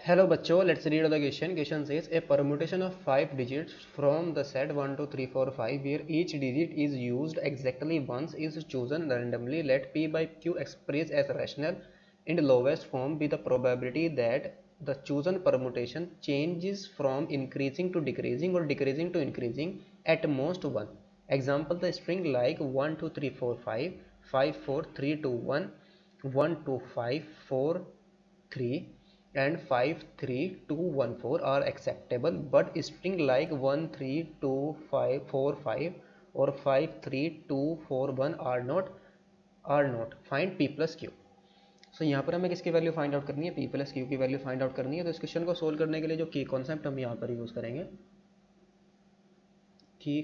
Hello बच्चों, let's read the question. Question says a permutation of 5 digits from the set 1 2 3 4 5 where each digit is used exactly once is chosen randomly. Let p by q expressed as rational in lowest form be the probability that the chosen permutation changes from increasing to decreasing or decreasing to increasing at most 1. Example, the string like 1 2 3 4 5 5 4 3 2 1 1 2 5 4 3 and 53214 are acceptable, but string like 13245 or 53241 are not. Find p plus q. सो यहाँ पर हमें किसकी value find out करनी है, p plus Q की value find out करनी है. तो इस क्वेश्चन को सोल्व करने के लिए जो की कॉन्सेप्ट हम यहाँ पर यूज करेंगे, की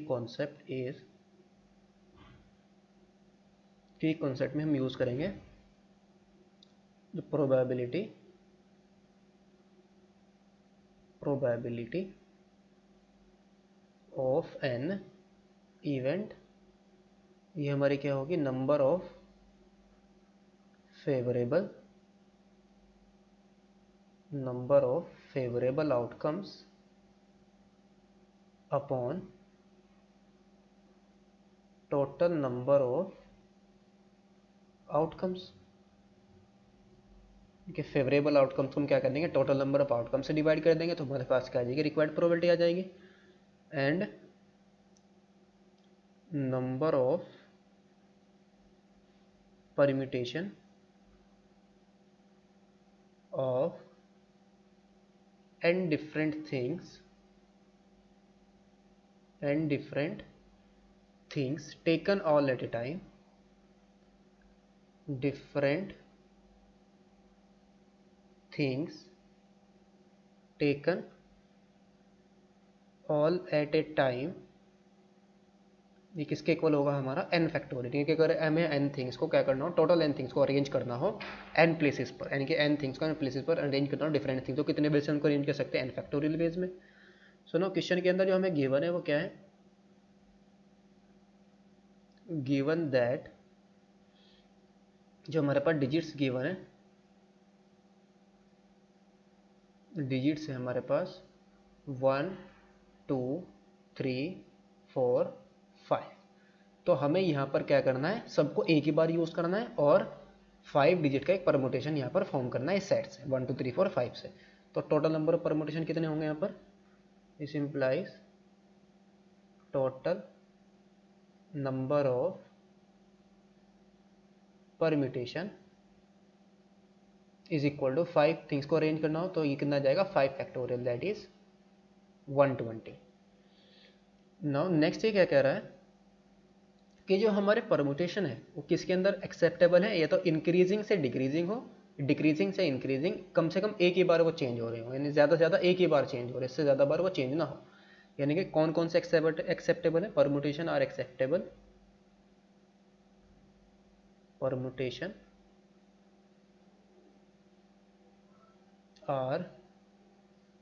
कॉन्सेप्ट में हम यूज करेंगे जो प्रोबेबिलिटी ऑफ एन इवेंट. ये हमारी क्या होगी, number of favourable outcomes upon total number of outcomes. कि फेवरेबल आउटकम्स को हम क्या कर देंगे, टोटल नंबर ऑफ आउटकम से डिवाइड कर देंगे, तो हमारे पास क्या आ जाएगी, रिक्वायर्ड प्रोबेबिलिटी आ जाएगी. And number of permutation of n different things taken all at a time, different things taken all at a time. ये किसके इक्वल होगा, हमारा n फैक्टोरियल. ठीक है, अगर हमें n थिंग्स को क्या करना हो, टोटल n थिंग्स को अरेंज करना हो n प्लेसेस पर, यानी कि n थिंग्स को n प्लेसेस पर अरेंज करना हो डिफरेंट थिंग्स, तो कितने बेस से उनको अरेंज कर सकते हैं, n फैक्टोरियल बेस में. सुनो, क्वेश्चन के अंदर जो हमें गिवन है वो क्या है, गिवन दैट जो हमारे पास डिजिट्स गिवन है, डिजिट्स है हमारे पास 1 2 3 4 5. तो हमें यहाँ पर क्या करना है, सबको एक ही बार यूज करना है और 5 डिजिट का एक परमुटेशन यहाँ पर फॉर्म करना है इस सेट से 1 2 3 4 5 से. तो टोटल नंबर ऑफ परमुटेशन कितने होंगे यहाँ पर, this implies total number of permutation is equal to 5 things को अरेंज करना हो तो ये कितना जाएगा, 5 factorial, that is 120. Now next ये क्या कह रहा है कि जो हमारे परम्यूटेशन है वो किसके अंदर एक्सेप्टेबल है, या तो इंक्रीजिंग से डिक्रीजिंग हो, डिक्रीजिंग से इंक्रीजिंग, कम से कम एक ही बार वो चेंज हो रहे हो, यानी ज़्यादा से ज़्यादा एक ही बार चेंज हो रहे, इससे ज़्यादा बार वो चेंज ना हो. यानी कि कौन कौन से एक्सेप्टेबल है, permutation are acceptable, permutation are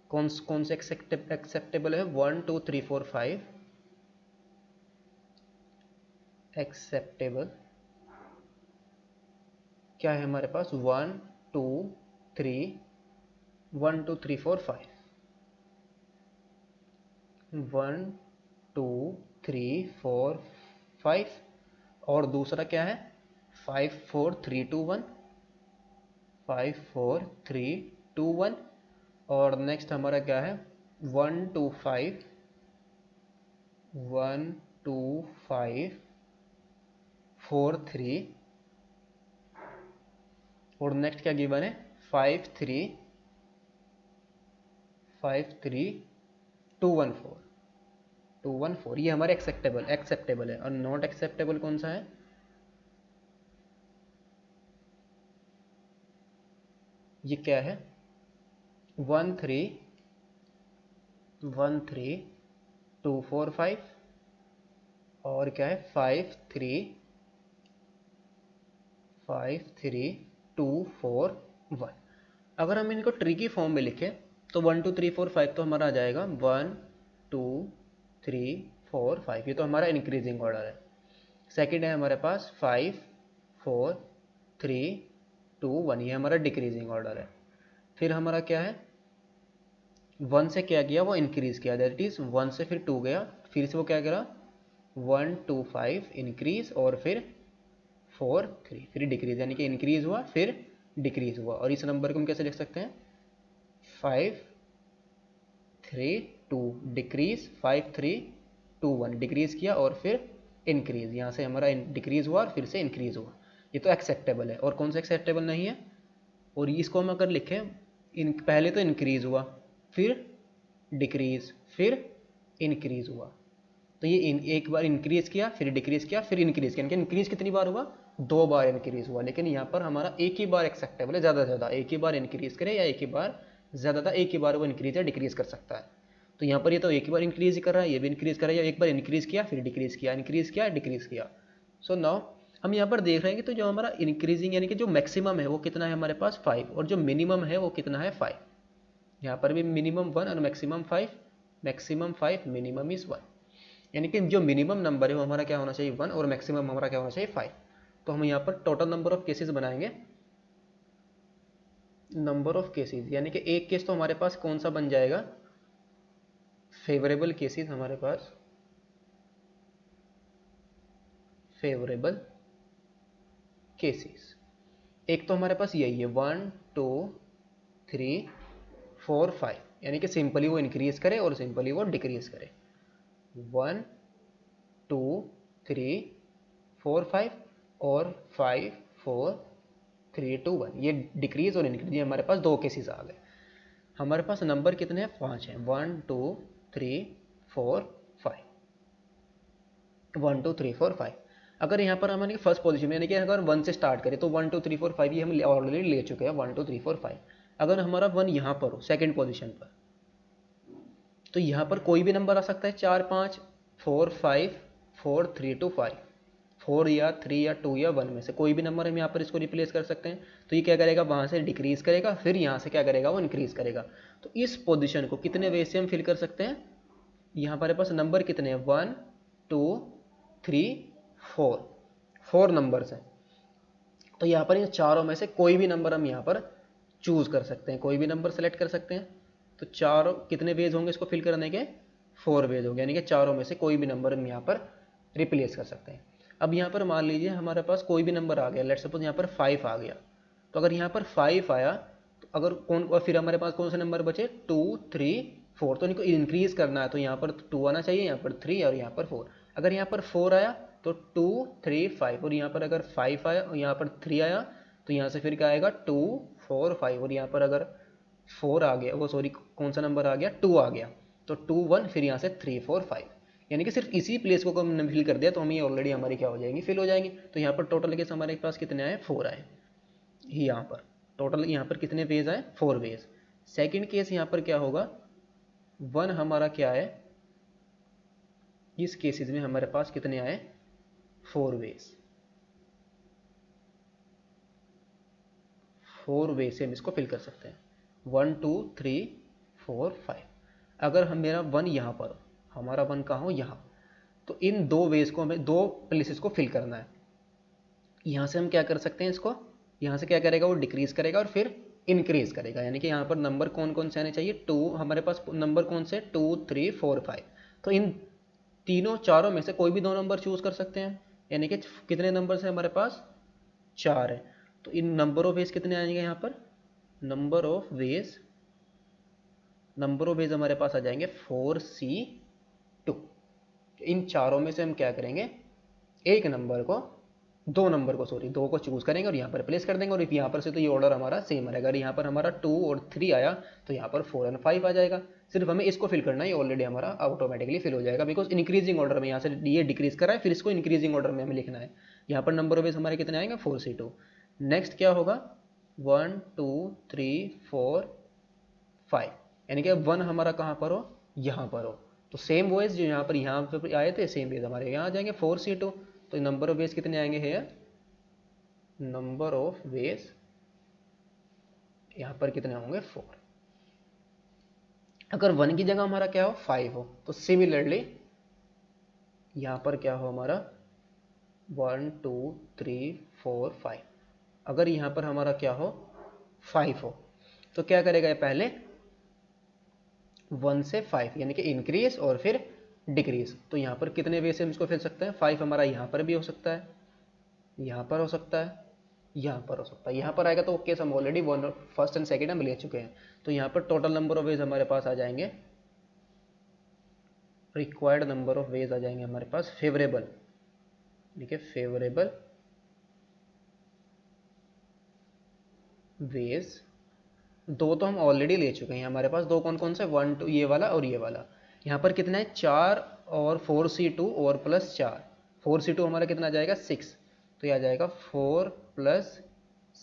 कौन से एक्सेप्टेबल है, 1 2 3 4 5 एक्सेप्टेबल. क्या है हमारे पास, 1 2 3 1 2 3 4 5 1 2 3 4 5. और दूसरा क्या है, 5 4 3 2 1 5 4 3 2 1. और नेक्स्ट हमारा क्या है, 1 2 5 1 2 5 4 3. और नेक्स्ट क्या गिवन है, 5 3 2 1 4. ये हमारे एक्सेप्टेबल है. और नॉट एक्सेप्टेबल कौन सा है, ये क्या है, 1 3 2 4 5. और क्या है, 5 3 2 4 1. अगर हम इनको ट्री की फॉर्म में लिखें तो 1 2 3 4 5 तो हमारा आ जाएगा 1 2 3 4 5. ये तो हमारा इंक्रीजिंग ऑर्डर है. सेकंड है हमारे पास 5 4 3 2 1, ये हमारा डिक्रीजिंग ऑर्डर है. फिर हमारा क्या है 1 से क्या किया, वो इंक्रीज किया, दैट इज 1 से फिर 2 गया, फिर से वो क्या करा 1 2 5 इंक्रीज और फिर 4 3 फिर डिक्रीज, यानी कि इंक्रीज हुआ फिर डिक्रीज हुआ। और इस नंबर को हम कैसे लिख सकते हैं 5 3 2 डिक्रीज 5 3 2 1 डिक्रीज किया और फिर इंक्रीज, यहाँ से हमारा डिक्रीज हुआ और फिर से इंक्रीज हुआ। ये तो एक्सेप्टेबल है। और कौन सा एक्सेप्टेबल नहीं है, और इसको हम अगर लिखें पहले तो इंक्रीज हुआ फिर डिक्रीज फिर इंक्रीज हुआ, तो ये एक बार इंक्रीज किया फिर डिक्रीज किया फिर इंक्रीज किया, इंक्रीज कितनी बार हुआ 2 बार इंक्रीज हुआ। लेकिन यहाँ पर हमारा एक ही बार एक्सेप्टेबल है, ज़्यादा से ज़्यादा एक ही बार इंक्रीज करे या एक ही बार ज़्यादा एक ही बार वो इंक्रीज या डिक्रीज कर सकता है। तो यहाँ पर ये तो एक ही बार इंक्रीज ही कर रहा है, ये भी इंक्रीज कर रहा है, या एक बार इंक्रीज किया फिर डिक्रीज किया, इंक्रीज किया डिक्रीज किया। सो नाउ हम यहाँ पर देख रहे हैं कि तो जो हमारा इंक्रीजिंग यानी कि जो मैक्सिमम है वो कितना है हमारे पास 5, और जो मिनिमम है वो कितना है 5। यहाँ पर भी मिनिमम 1 और मैक्सिमम 5, मैक्सिमम 5 मिनिमम इज 1, यानी कि जो मिनिमम नंबर है वो हमारा क्या होना चाहिए 1 और मैक्सिमम हमारा क्या होना चाहिए 5। तो हम यहाँ पर टोटल नंबर ऑफ केसेस बनाएंगे, नंबर ऑफ केसेस, यानी कि एक केस तो हमारे पास कौन सा बन जाएगा फेवरेबल केसेस, हमारे पास फेवरेबल केसेस एक तो हमारे पास यही है 1 2 3 4 5, यानी कि सिंपली वो इंक्रीज करे और सिंपली वो डिक्रीज करे 1 2 3 4 5 और 5 4 3 2 1, ये डिक्रीज और इंक्रीज, ये हमारे पास 2 केसेस आ गए। हमारे पास नंबर कितने हैं 5 हैं, 1 2 3 4 5, 1 2 3 4 5। अगर यहाँ पर हमारे फर्स्ट पोजीशन में यानी कि अगर 1 से स्टार्ट करें तो 1 2 3 4 5 ये हम ऑलरेडी ले चुके हैं 1 2 3 4 5। अगर हमारा 1 यहाँ पर हो सेकंड पोजीशन पर, तो यहाँ पर कोई भी नंबर आ सकता है 4 5 4 5 4 3 2 5, 4 या 3 या 2 या 1 में से कोई भी नंबर हम यहाँ पर इसको रिप्लेस कर सकते हैं। तो ये क्या करेगा वहाँ से डिक्रीज करेगा, फिर यहाँ से क्या करेगा वो इंक्रीज करेगा। तो इस पोजीशन को कितने वे से हम फिल कर सकते हैं, यहाँ पर पास नंबर कितने हैं 1 2 3 4, 4 नंबर्स हैं। तो यहाँ पर इन चारों में से कोई भी नंबर हम यहाँ पर चूज कर सकते हैं, कोई भी नंबर सेलेक्ट कर सकते हैं। तो चारों कितने वेज होंगे इसको फिल करने के 4 वेज होंगे, यानी कि चारों में से कोई भी नंबर हम यहाँ पर रिप्लेस कर सकते हैं। अब यहाँ पर मान लीजिए हमारे पास कोई भी नंबर आ गया, लेट्स सपोज यहाँ पर 5 आ गया। तो अगर यहाँ पर 5 आया तो अगर कौन, और फिर हमारे पास कौन से नंबर बचे 2 3 4, तो इनको इंक्रीज करना है तो यहाँ पर 2 आना चाहिए, यहाँ पर 3 और यहाँ पर 4। अगर यहाँ पर 4 आया तो 2 3 5, और यहाँ पर अगर 5 आया और यहाँ पर 3 आया तो यहाँ से फिर क्या आएगा 2 4 5, और यहाँ पर अगर 4 आ गया वो सॉरी कौन सा नंबर आ गया 2 आ गया, तो 2 1 फिर यहाँ से 3 4 5, यानी कि सिर्फ इसी प्लेस को हमने फिल कर दिया तो हम ये ऑलरेडी हमारी क्या हो जाएंगी फिल हो जाएंगी। तो यहाँ पर टोटल केस हमारे पास कितने आए 4 आए, यहाँ पर टोटल यहाँ पर कितने वेज आए 4 वेज। सेकंड केस यहाँ पर क्या होगा 1 हमारा क्या है, इस केसेस में हमारे पास कितने आए 4 वेज, 4 वे से हम इसको फिल कर सकते हैं 1 2 3 4 5। अगर हम मेरा 1 यहाँ पर हो, हमारा 1 कहाँ हो यहाँ, तो इन 2 वेज को हमें 2 प्लेसेस को फिल करना है। यहाँ से हम क्या कर सकते हैं इसको, यहाँ से क्या करेगा वो डिक्रीज करेगा और फिर इंक्रीज करेगा, यानी कि यहाँ पर नंबर कौन कौन से आने चाहिए 2, हमारे पास नंबर कौन से 2 3 4 5। तो इन तीनों चारों में से कोई भी 2 नंबर चूज कर सकते हैं, यानी कि कितने नंबर है हमारे पास 4 है। तो इन नंबर ऑफ वेज कितने आएंगे यहाँ पर, नंबर ऑफ वेज हमारे पास आ जाएंगे 4C2। इन चारों में से हम क्या करेंगे एक नंबर को दो को चूज करेंगे और यहाँ पर प्लेस कर देंगे, और यहाँ पर से तो ये ऑर्डर हमारा सेम रहेगा। अगर यहाँ पर हमारा 2 और 3 आया तो यहाँ पर 4 और 5 आ जाएगा, सिर्फ हमें इसको फिल करना है, ये ऑलरेडी हमारा ऑटोमेटिकली फिल हो जाएगा बिकॉज इंक्रीजिंग ऑर्डर में यहाँ से ये डिक्रीज कर रहा है, फिर इसको इंक्रीजिंग ऑर्डर में हमें लिखना है। यहाँ पर नंबर ऑफ वेज हमारे कितने आएंगे 4C2। नेक्स्ट क्या होगा 1 2 3 4 5, यानी कि 1 हमारा कहाँ पर हो यहाँ पर हो, तो सेम वेज जो यहाँ पर आए थे सेम वेज हमारे यहाँ आ जाएंगे 4C2। तो नंबर ऑफ वेज कितने आएंगे है, नंबर ऑफ वेज यहाँ पर कितने होंगे 4। अगर 1 की जगह हमारा क्या हो 5 हो, तो सिमिलरली यहाँ पर क्या हो हमारा 1 2 3 4 5। अगर यहाँ पर हमारा क्या हो 5 हो, तो क्या करेगा ये पहले 1 से 5 यानी कि इंक्रीज और फिर डिक्रीज। तो यहाँ पर कितने वे से हम इसको फिर सकते हैं, 5 हमारा यहाँ पर भी हो सकता है, यहाँ पर हो सकता है, यहाँ पर हो सकता है। यहाँ पर आएगा तो केस हम already one first and second हम ले चुके हैं। तो यहाँ पर टोटल नंबर ऑफ वेज हमारे पास आ जाएंगे, रिक्वायर्ड नंबर ऑफ वेज आ जाएंगे हमारे पास फेवरेबल, ठीक है, फेवरेबल वेज। दो तो हम ऑलरेडी ले चुके हैं हमारे पास, दो कौन कौन से, 1 2 ये वाला और ये वाला। यहाँ पर कितना है 4 और 4c2 और प्लस 4, 4c2 हमारा कितना आ जाएगा 6, तो ये आ जाएगा 4 प्लस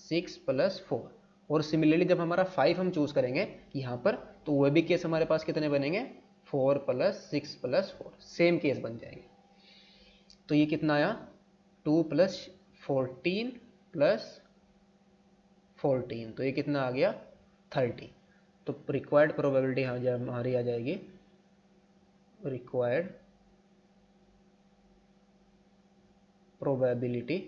6 प्लस 4। और सिमिलरली जब हमारा 5 हम चूज करेंगे यहाँ पर, तो वह भी केस हमारे पास कितने बनेंगे, 4 प्लस 6 प्लस 4, सेम केस बन जाएंगे। तो ये कितना आया 2 प्लस 14 प्लस 14, तो ये कितना आ गया 30। तो रिक्वायर्ड प्रोबेबिलिटी हमारी आ जाएगी, required probability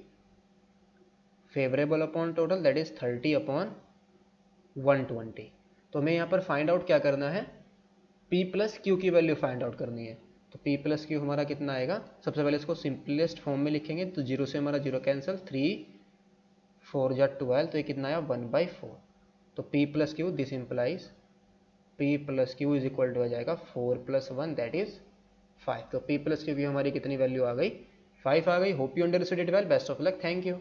favourable upon total that is 30 upon 120। तो हमें यहाँ पर फाइंड आउट क्या करना है, P प्लस क्यू की वैल्यू फाइंड आउट करनी है। तो P प्लस क्यू हमारा कितना आएगा, सबसे पहले इसको सिंपलेस्ट फॉर्म में लिखेंगे, तो 0 से हमारा 0 कैंसिल, 3 4 जा 12, तो ये कितना आया 1/4। तो P plus Q this implies P plus Q is equal to आ जाएगा 4 प्लस 1 दैट इज 5। तो P प्लस क्यू की हमारी कितनी वैल्यू आ गई, 5 आ गई। Hope you understood it well, best of luck, thank you.